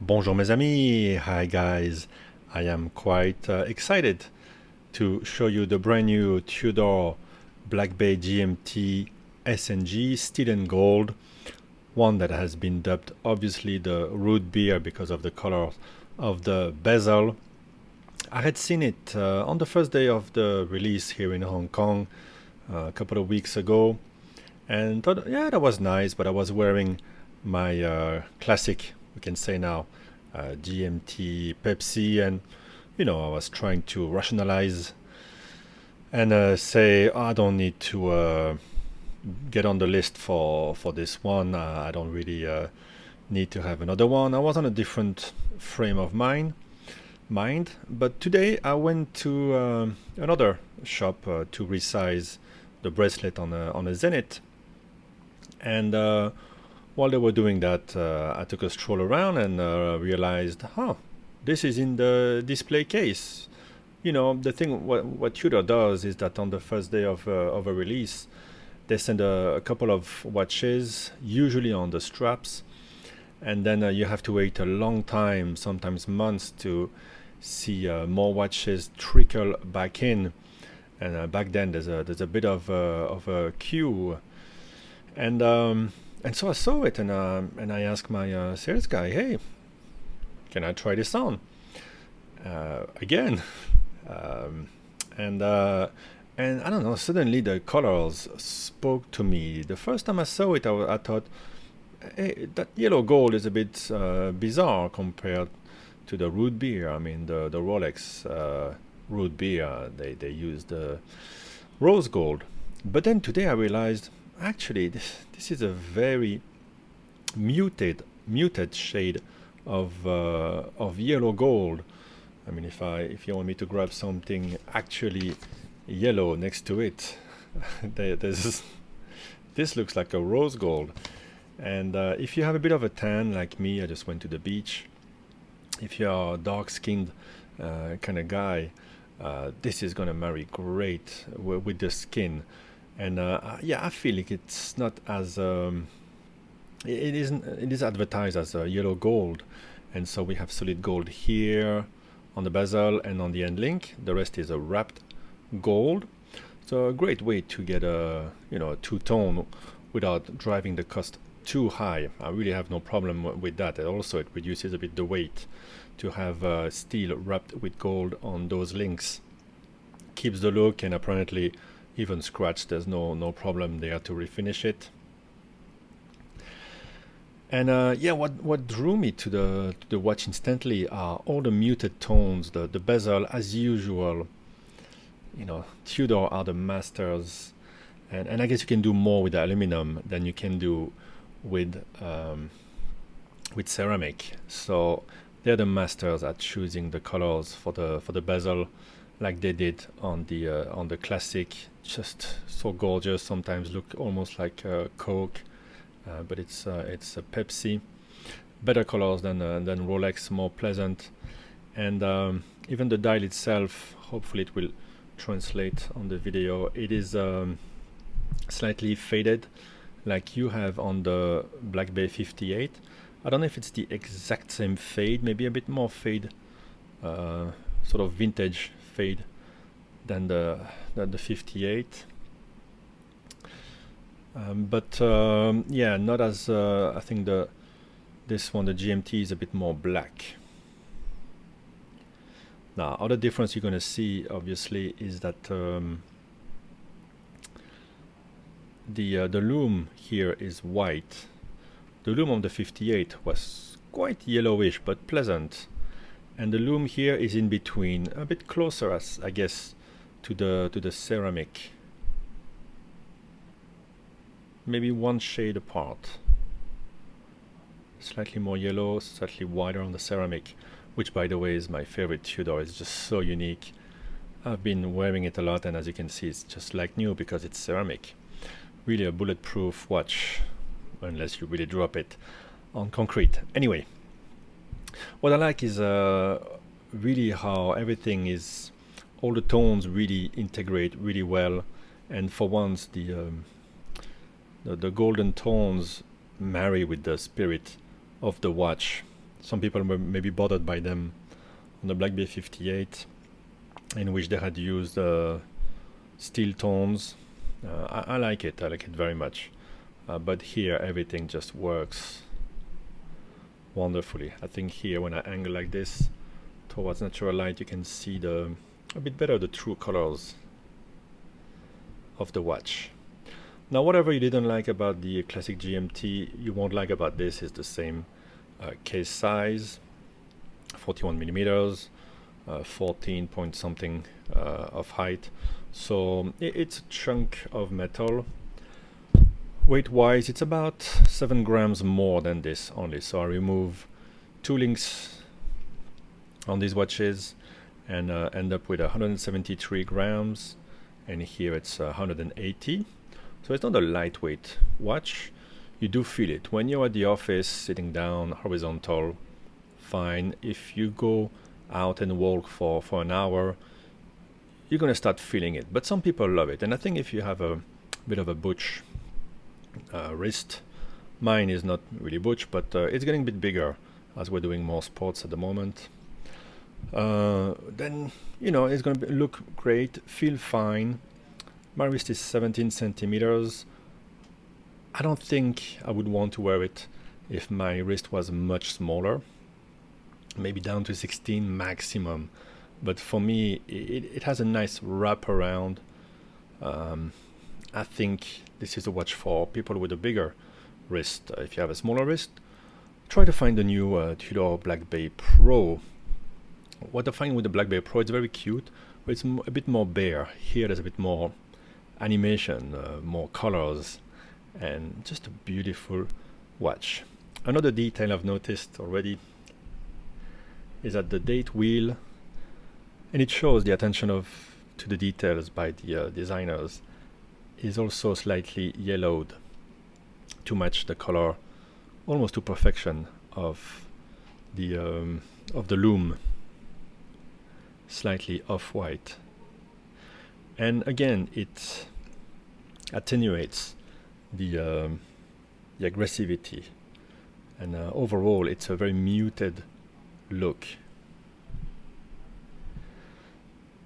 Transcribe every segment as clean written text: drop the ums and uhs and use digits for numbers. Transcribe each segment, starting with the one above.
Bonjour mes amis, hi guys. I am quite excited to show you the brand new Tudor Black Bay GMT SNG Steel and Gold, one that has been dubbed obviously the root beer because of the color of the bezel. I had seen it on the first day of the release here in Hong Kong a couple of weeks ago and thought, yeah, that was nice, but I was wearing my classic, we can say now, GMT Pepsi, and I was trying to rationalize and say, I don't need to get on the list for this one. I don't really need to have another one. I was on a different frame of mind. But today I went to another shop to resize the bracelet on a Zenith, and while they were doing that, I took a stroll around and realized, this is in the display case. The thing what Tudor does is that on the first day of a release, they send a couple of watches, usually on the straps, and then you have to wait a long time, sometimes months, to see more watches trickle back in. And back then there's a bit of a queue, and so I saw it, and I asked my sales guy, hey, can I try this on again? And I don't know, suddenly the colors spoke to me. The first time I saw it, I thought, hey, that yellow gold is a bit bizarre compared to the root beer. I mean, the Rolex root beer, they use the rose gold. But then today I realized, actually, this is a very muted shade of yellow gold. I mean, if you want me to grab something actually yellow next to it, this looks like a rose gold. And if you have a bit of a tan like me, I just went to the beach. If you are a dark-skinned kind of guy, this is gonna marry great with the skin. And yeah, I feel like it's not as it is advertised as yellow gold, and so we have solid gold here on the bezel and on the end link. The rest is a wrapped gold. So a great way to get a two-tone without driving the cost too high. I really have no problem with that. And also it reduces a bit the weight to have steel wrapped with gold on those links. Keeps the look, and apparently even scratch, there's no problem there to refinish it. And yeah, what drew me to the watch instantly are all the muted tones, the bezel as usual. Tudor are the masters, and I guess you can do more with aluminum than you can do with ceramic. So they're the masters at choosing the colors for the bezel, like they did on the classic. Just so gorgeous. Sometimes look almost like Coke, but it's a Pepsi. Better colors than Rolex, more pleasant, and even the dial itself. Hopefully, it will translate on the video. It is slightly faded, like you have on the Black Bay 58. I don't know if it's the exact same fade, maybe a bit more fade, sort of vintage fade than the 58. But yeah, not as I think this one, the GMT, is a bit more black. Now, other difference you're going to see, obviously, is that the lume here is white. The lume on the 58 was quite yellowish but pleasant, and the lume here is in between, a bit closer, as I guess, to the ceramic. Maybe one shade apart. Slightly more yellow, slightly wider on the ceramic, which, by the way, is my favorite Tudor. It's just so unique. I've been wearing it a lot, and as you can see, it's just like new because it's ceramic. Really a bulletproof watch, unless you really drop it on concrete. Anyway, what I like is really how everything is, all the tones really integrate really well, and for once the golden tones marry with the spirit of the watch. Some people were maybe bothered by them on the Black Bay 58, in which they had used steel tones. I like it. I like it very much. But here everything just works wonderfully. I think here when I angle like this towards natural light, you can see a bit better the true colors of the watch. Now, whatever you didn't like about the classic GMT, you won't like about this is the same case size, 41 millimeters, 14 point something of height. So it's a chunk of metal. Weight wise, it's about 7 grams more than this only. So I remove 2 links on these watches and end up with 173 grams, and here it's 180. So it's not a lightweight watch. You do feel it when you're at the office, sitting down, horizontal, fine. If you go out and walk for an hour, you're gonna start feeling it. But some people love it, and I think if you have a bit of a butch wrist, mine is not really butch, but it's getting a bit bigger as we're doing more sports at the moment. Then it's gonna look great, feel fine. My wrist is 17 centimeters. I don't think I would want to wear it if my wrist was much smaller, maybe down to 16 maximum. But for me, it has a nice wrap around. I think this is a watch for people with a bigger wrist. If you have a smaller wrist, try to find the new Tudor Black Bay Pro. What I find with the Black Bay Pro, it's very cute, but it's a bit more bare. Here there's a bit more animation, more colors, and just a beautiful watch. Another detail I've noticed already is that the date wheel, and it shows the attention to the details by the designers, is also slightly yellowed to match the color almost to perfection of the lume, slightly off-white. And again, it attenuates the aggressivity, and overall it's a very muted look.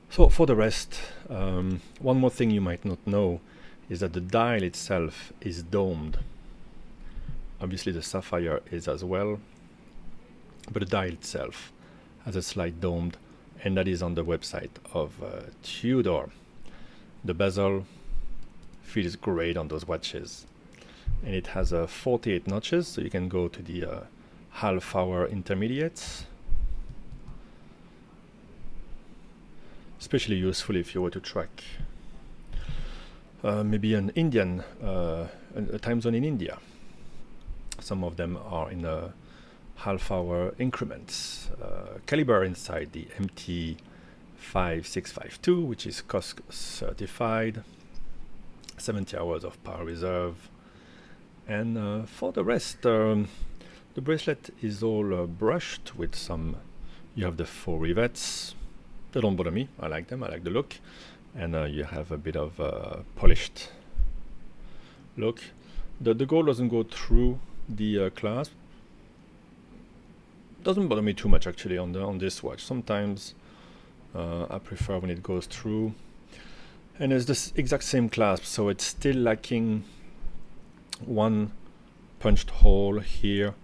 So for the rest, one more thing you might not know is that the dial itself is domed. Obviously the sapphire is as well, but the dial itself has a slight domed, and that is on the website of Tudor. The bezel feels great on those watches, and it has 48 notches, so you can go to the half-hour intermediates. Especially useful if you were to track maybe an Indian, a time zone in India. Some of them are in half-hour increments. Caliber inside the MT 5652, which is COSC certified, 70 hours of power reserve. And for the rest, the bracelet is all brushed with some, you have the 4 rivets. They don't bother me, I like them, I like the look. And you have a bit of polished look. The gold doesn't go through the clasp. Doesn't bother me too much actually on this watch. Sometimes I prefer when it goes through. And it's the exact same clasp, so it's still lacking one punched hole here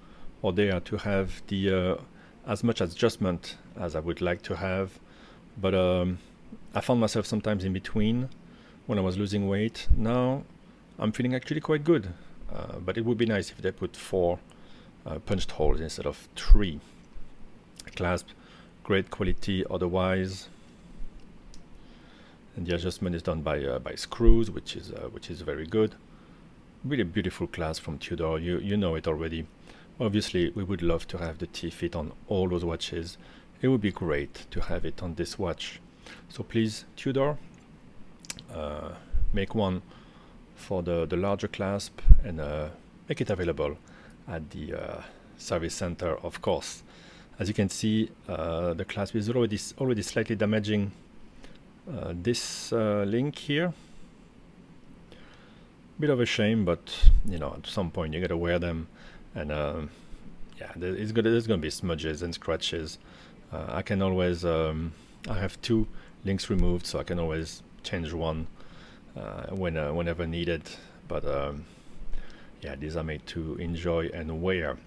or there to have the as much adjustment as I would like to have. But I found myself sometimes in between when I was losing weight. Now I'm feeling actually quite good, but it would be nice if they put 4 punched holes instead of 3. Clasp, great quality otherwise, and the adjustment is done by screws, which is very good. Really beautiful clasp from Tudor. You know it already. Obviously, we would love to have the T-fit on all those watches. It would be great to have it on this watch. So please, Tudor, make one for the larger clasp and make it available at the service center, of course. As you can see, the clasp is already slightly damaging this link here. Bit of a shame, but at some point you gotta wear them, and yeah, there's gonna be smudges and scratches. I can always I have two links removed, so I can always change one whenever needed. But yeah, these are made to enjoy and wear.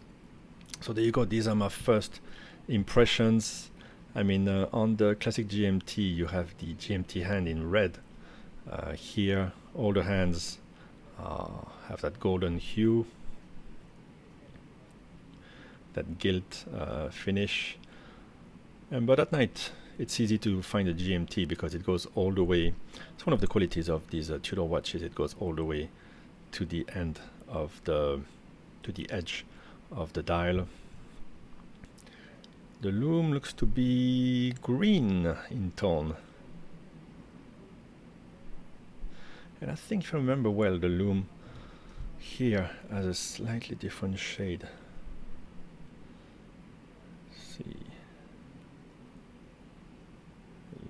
So there you go. These are my first impressions. I mean, on the classic GMT, you have the GMT hand in red. Here, all the hands have that golden hue, that gilt finish. But at night, it's easy to find a GMT because it goes all the way. It's one of the qualities of these Tudor watches. It goes all the way to the end of to the edge of the dial. The lume looks to be green in tone. And I think if I remember well, the lume here has a slightly different shade. Let's see.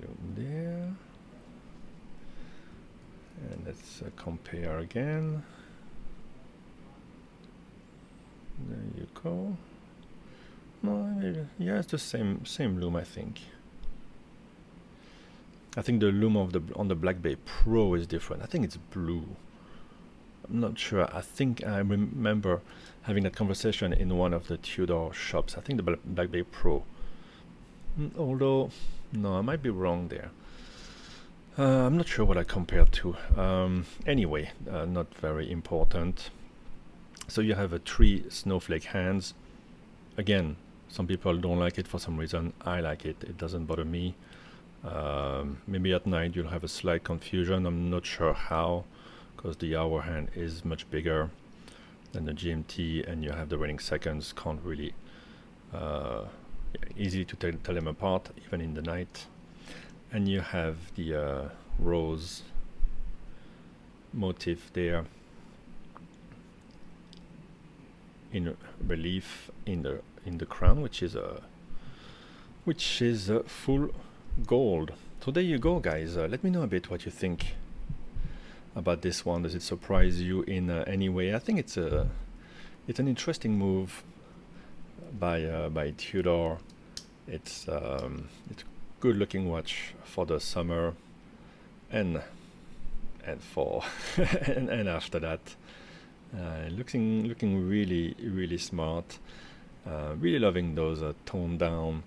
Lume there. And let's compare again. There you go. No, yeah, it's the same lume, I think. I think the lume on the Black Bay Pro is different. I think it's blue. I'm not sure. I think I remember having that conversation in one of the Tudor shops. I think the Black Bay Pro. Although, no, I might be wrong there. I'm not sure what I compared to. Anyway, not very important. So you have 3 snowflake hands. Again, some people don't like it for some reason. I like it. It doesn't bother me. Maybe at night you'll have a slight confusion. I'm not sure how, because the hour hand is much bigger than the GMT, and you have the running seconds. Can't really easy to tell them apart, even in the night. And you have the rose motif there in relief in the crown, which is full gold. So there you go, guys. Let me know a bit what you think about this one. Does it surprise you in any way? I think it's an interesting move by Tudor. It's good looking watch for the summer and for and after that. Looking really smart. Really loving those toned down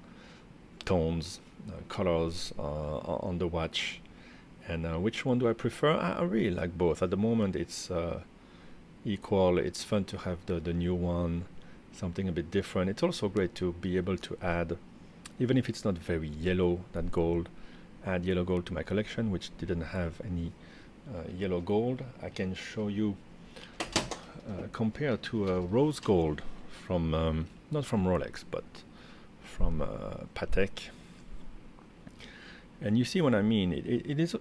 tones, colors on the watch. And which one do I prefer? I really like both. At the moment, it's equal. It's fun to have the new one, something a bit different. It's also great to be able to add, even if it's not very yellow, that gold, add yellow gold to my collection, which didn't have any yellow gold. I can show you compared to rose gold from not from Rolex, but from Patek. And you see what I mean. It is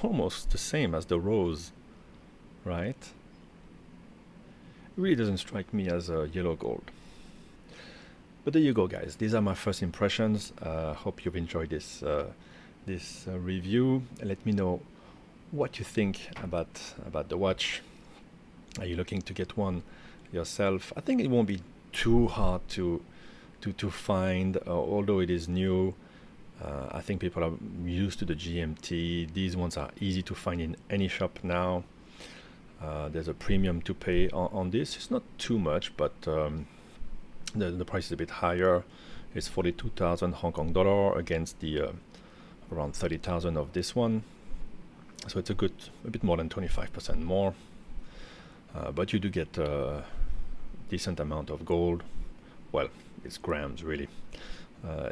almost the same as the rose, right? It really doesn't strike me as a yellow gold. But there you go, guys. These are my first impressions. Hope you've enjoyed this review. Let me know what you think about the watch. Are you looking to get one yourself? I think it won't be too hard to find, although it is new. I think people are used to the GMT. These ones are easy to find in any shop now. There's a premium to pay on this. It's not too much, but the price is a bit higher. It's 42,000 Hong Kong dollar against the around 30,000 of this one. So it's a bit more than 25% more. But you do get a decent amount of gold. Well, it's grams really,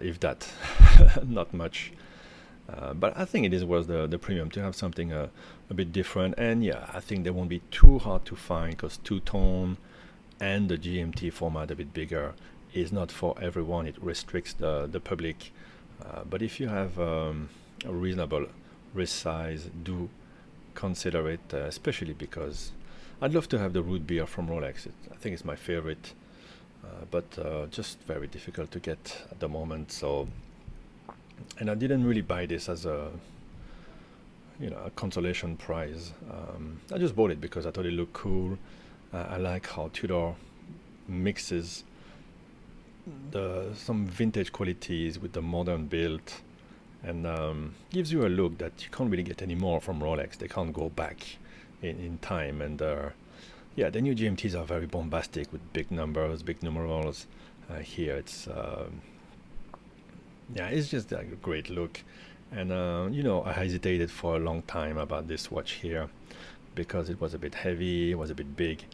if that, not much. But I think it is worth the premium to have something a bit different. And yeah, I think they won't be too hard to find, because two-tone and the GMT format a bit bigger is not for everyone. It restricts the public. But if you have a reasonable wrist size, do consider it, especially because I'd love to have the root beer from Rolex. I think it's my favorite, but just very difficult to get at the moment. So, and I didn't really buy this as a consolation prize. I just bought it because I thought it looked cool. I like how Tudor mixes some vintage qualities with the modern build, and gives you a look that you can't really get anymore from Rolex. They can't go back in time, and yeah, the new GMTs are very bombastic with big numbers, big numerals. Here it's yeah, it's just like a great look. And I hesitated for a long time about this watch here because it was a bit heavy, it was a bit big.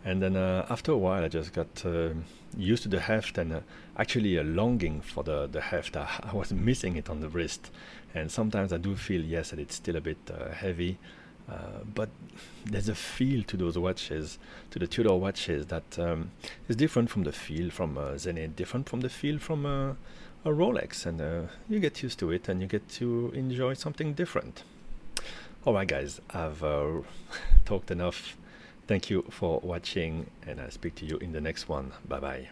And then after a while, I just got used to the heft, and actually a longing for the heft. I was missing it on the wrist. And sometimes I do feel, yes, that it's still a bit heavy. But there's a feel to those watches, to the Tudor watches, that is different from the feel from Zenith, different from the feel from a Rolex. And you get used to it, and you get to enjoy something different. Alright guys, I've talked enough. Thank you for watching, and I'll speak to you in the next one. Bye bye.